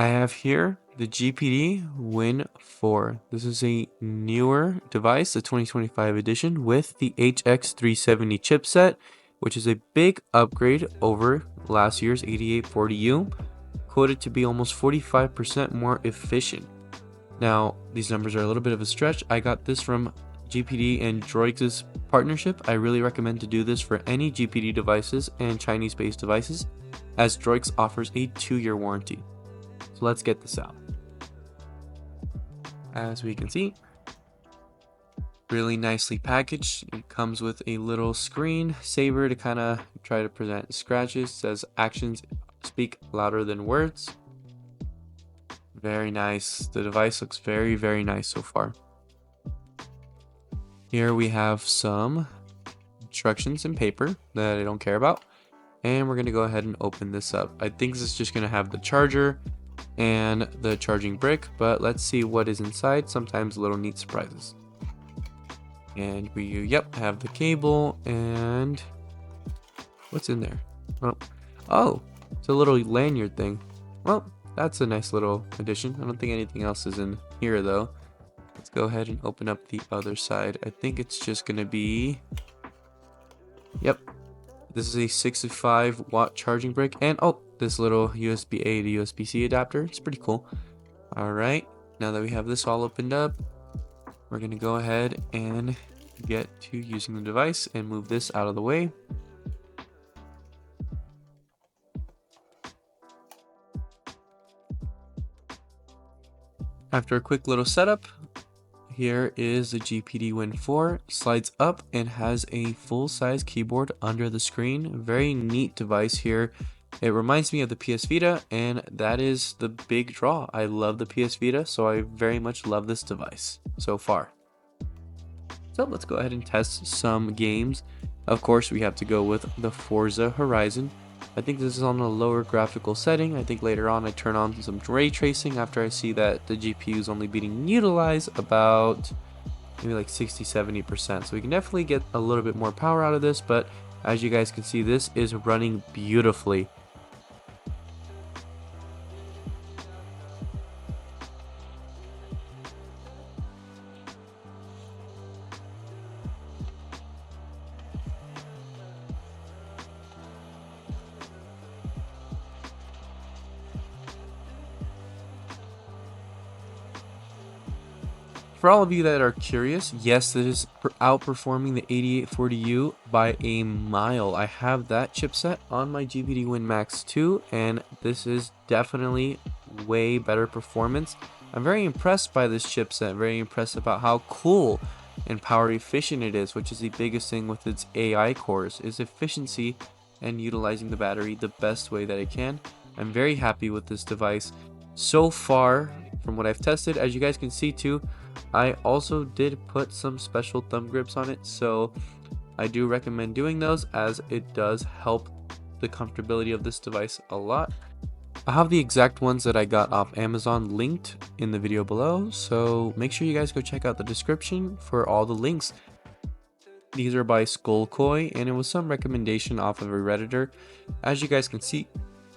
I have here the GPD Win 4. This is a newer device, the 2025 edition with the HX370 chipset, which is a big upgrade over last year's 8840U, quoted to be almost 45% more efficient. Now, these numbers are a little bit of a stretch. I got this from GPD and ROG's partnership. I really recommend to do this for any GPD devices and Chinese-based devices, as ROG offers a 2-year warranty. So let's get this out. As we can see, really nicely packaged. It comes with a little screen saver to kind of try to prevent scratches. It says actions speak louder than words. Very nice. The device looks very, very nice so far. Here we have some instructions in paper that I don't care about. And we're going to go ahead and open this up. I think this is just going to have the charger and the charging brick, but let's see what is inside. Sometimes little neat surprises. And we have the cable, and what's in there? Oh, it's a little lanyard thing. Well, that's a nice little addition. I don't think anything else is in here though. Let's go ahead and open up the other side. I think it's just gonna be, this is a 65-watt charging brick, and this little USB-A to USB-C adapter. It's pretty cool. All right, now that we have this all opened up, we're gonna go ahead and get to using the device and move this out of the way. After a quick little setup, here is the GPD Win 4, slides up and has a full-size keyboard under the screen. Very neat device here. It reminds me of the PS Vita, and that is the big draw. I love the PS Vita, so I very much love this device so far. So let's go ahead and test some games. Of course, we have to go with the Forza Horizon. I think this is on a lower graphical setting. I think later on I turn on some ray tracing after I see that the GPU is only being utilized about maybe like 60-70%. So we can definitely get a little bit more power out of this, but as you guys can see, this is running beautifully. For all of you that are curious, yes, this is outperforming the 8840U by a mile. I have that chipset on my GPD Win Max 2, and this is definitely way better performance. I'm very impressed by this chipset, very impressed about how cool and power efficient it is, which is the biggest thing with its AI cores, is efficiency and utilizing the battery the best way that it can. I'm very happy with this device so far from what I've tested. As you guys can see too, I also did put some special thumb grips on it, so I do recommend doing those as it does help the comfortability of this device a lot. I have the exact ones that I got off Amazon linked in the video below, so make sure you guys go check out the description for all the links. These are by Skullcoy, and it was some recommendation off of a Redditor. As you guys can see,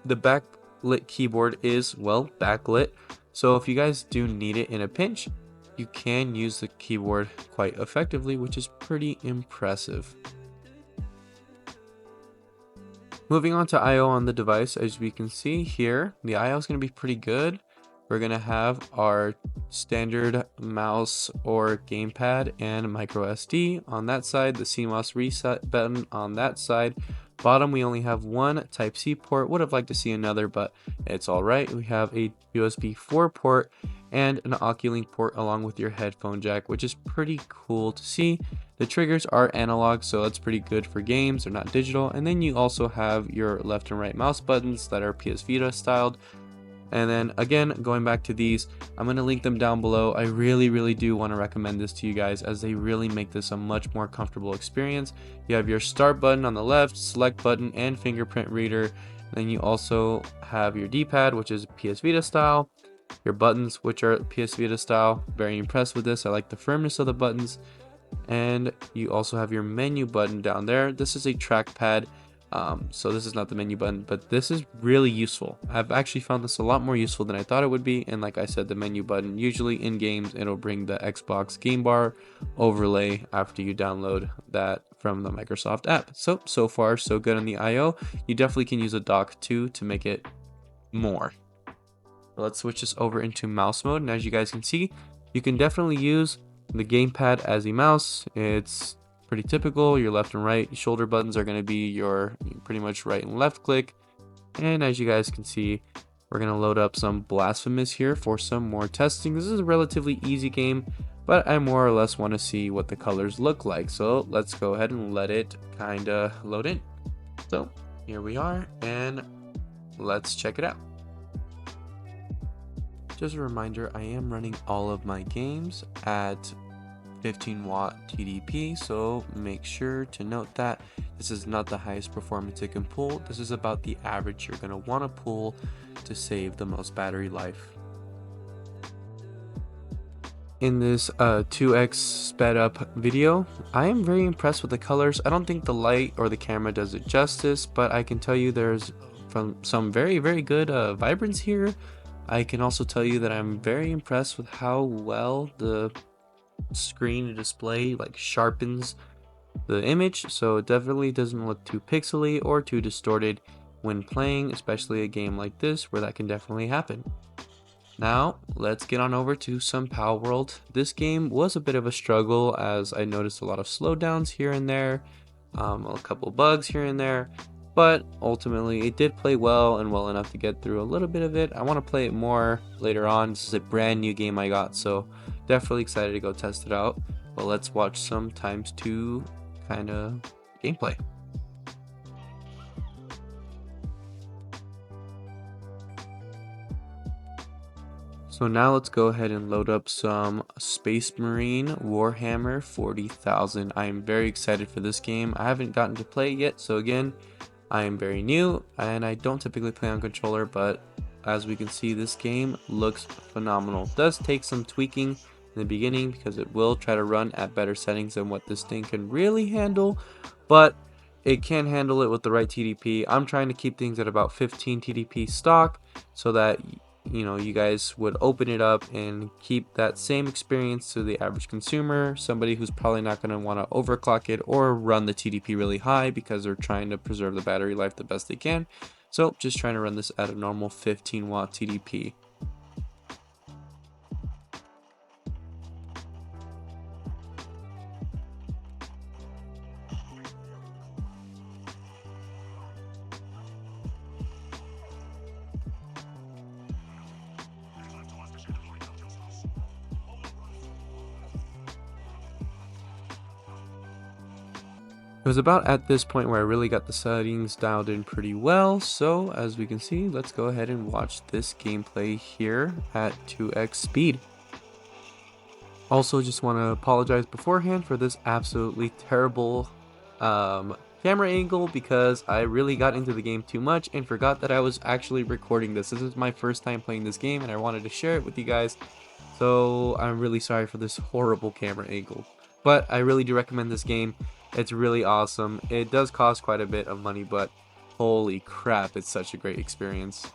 the backlit keyboard is, well, backlit, so if you guys do need it in a pinch, you can use the keyboard quite effectively, which is pretty impressive. Moving on to I/O on the device, as we can see here, the I/O is going to be pretty good. We're going to have our standard mouse or gamepad and micro SD on that side, the CMOS reset button on that side. Bottom, we only have one Type-C port. Would have liked to see another, but it's all right. We have a USB 4 port and an Oculink port along with your headphone jack, which is pretty cool to see. The triggers are analog, so that's pretty good for games. They're not digital. And then you also have your left and right mouse buttons that are PS Vita styled. And then again, going back to these, I'm going to link them down below. I really do want to recommend this to you guys, as they really make this a much more comfortable experience. You have your start button on the left, select button, and fingerprint reader. Then you also have your D-pad, which is PS Vita style. Your buttons, which are PS Vita style. Very impressed with this. I like the firmness of the buttons. And you also have your menu button down there. This is a trackpad So this is not the menu button, but this is really useful. I've actually found this a lot more useful than I thought it would be. And like I said, the menu button, usually in games, it'll bring the Xbox game bar overlay after you download that from the Microsoft app. So far so good on the IO. You definitely can use a dock too to make it more. Let's switch this over into mouse mode, and as you guys can see, you can definitely use the gamepad as a mouse. It's pretty typical. Your left and right shoulder buttons are going to be your pretty much right and left click. And as you guys can see, we're going to load up some Blasphemous here for some more testing. This is a relatively easy game, but I more or less want to see what the colors look like. So let's go ahead and let it kind of load in. So here we are, and let's check it out. Just a reminder, I am running all of my games at 15 watt TDP, so make sure to note that this is not the highest performance it can pull. This is about the average you're going to want to pull to save the most battery life. In this 2x sped up video, I am very impressed with the colors. I don't think the light or the camera does it justice, but I can tell you there's some very good vibrance here. I can also tell you that I'm very impressed with how well the screen display like sharpens the image, so it definitely doesn't look too pixely or too distorted when playing, especially a game like this where that can definitely happen. Now let's get on over to some Pal World. This game was a bit of a struggle as I noticed a lot of slowdowns here and there, a couple bugs here and there, but ultimately it did play well and well enough to get through a little bit of it. I want to play it more later on. This is a brand new game I got, so definitely excited to go test it out. But let's watch some ×2 kind of gameplay. So now let's go ahead and load up some Space Marine Warhammer 40,000. I am very excited for this game. I haven't gotten to play it yet, so again, I am very new and I don't typically play on controller, but as we can see, this game looks phenomenal. It does take some tweaking in the beginning because it will try to run at better settings than what this thing can really handle, but it can handle it with the right TDP. I'm trying to keep things at about 15 TDP stock so that you guys would open it up and keep that same experience to the average consumer, somebody who's probably not going to want to overclock it or run the TDP really high because they're trying to preserve the battery life the best they can. So just trying to run this at a normal 15 watt TDP. It was about at this point where I really got the settings dialed in pretty well, so as we can see, let's go ahead and watch this gameplay here at 2x speed. Also, just want to apologize beforehand for this absolutely terrible camera angle because I really got into the game too much and forgot that I was actually recording this. This is my first time playing this game and I wanted to share it with you guys, so I'm really sorry for this horrible camera angle. But I really do recommend this game. It's really awesome. It does cost quite a bit of money, but holy crap, it's such a great experience.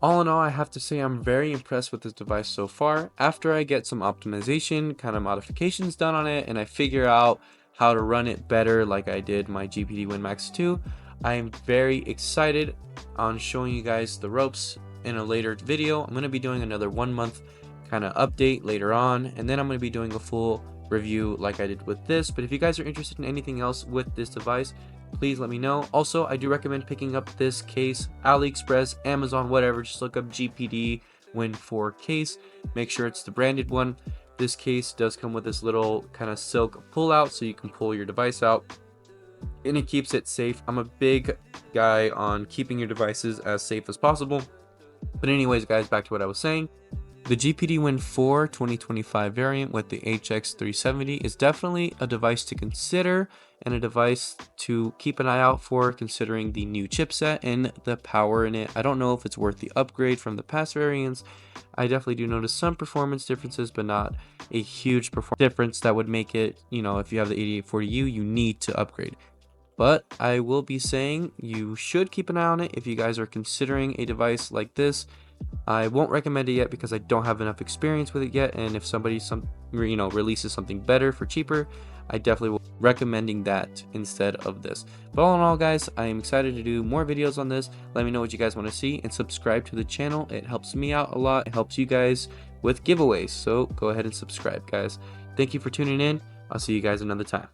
All in all, I have to say I'm very impressed with this device so far. After I get some optimization kind of modifications done on it and I figure out how to run it better like I did my GPD Win Max 2, I am very excited on showing you guys the ropes in a later video. I'm going to be doing another 1 month kind of update later on, and then I'm going to be doing a full review like I did with this. But if you guys are interested in anything else with this device, please let me know. Also, I do recommend picking up this case, AliExpress, Amazon, whatever. Just look up GPD Win 4 case. Make sure it's the branded one. This case does come with this little kind of silk pull out so you can pull your device out, and it keeps it safe. I'm a big guy on keeping your devices as safe as possible. But anyways, guys, back to what I was saying. The GPD Win 4 2025 variant with the HX370 is definitely a device to consider and a device to keep an eye out for, considering the new chipset and the power in it. I don't know if it's worth the upgrade from the past variants. I definitely do notice some performance differences, but not a huge performance difference that would make it, you know, if you have the 8840U, you need to upgrade. But I will be saying you should keep an eye on it if you guys are considering a device like this. I won't recommend it yet because I don't have enough experience with it yet, and if somebody releases something better for cheaper, I definitely will recommending that instead of this. But all in all, guys, I am excited to do more videos on this. Let me know what you guys want to see and subscribe to the channel. It helps me out a lot. It helps you guys with giveaways, so go ahead and subscribe, guys. Thank you for tuning in. I'll see you guys another time.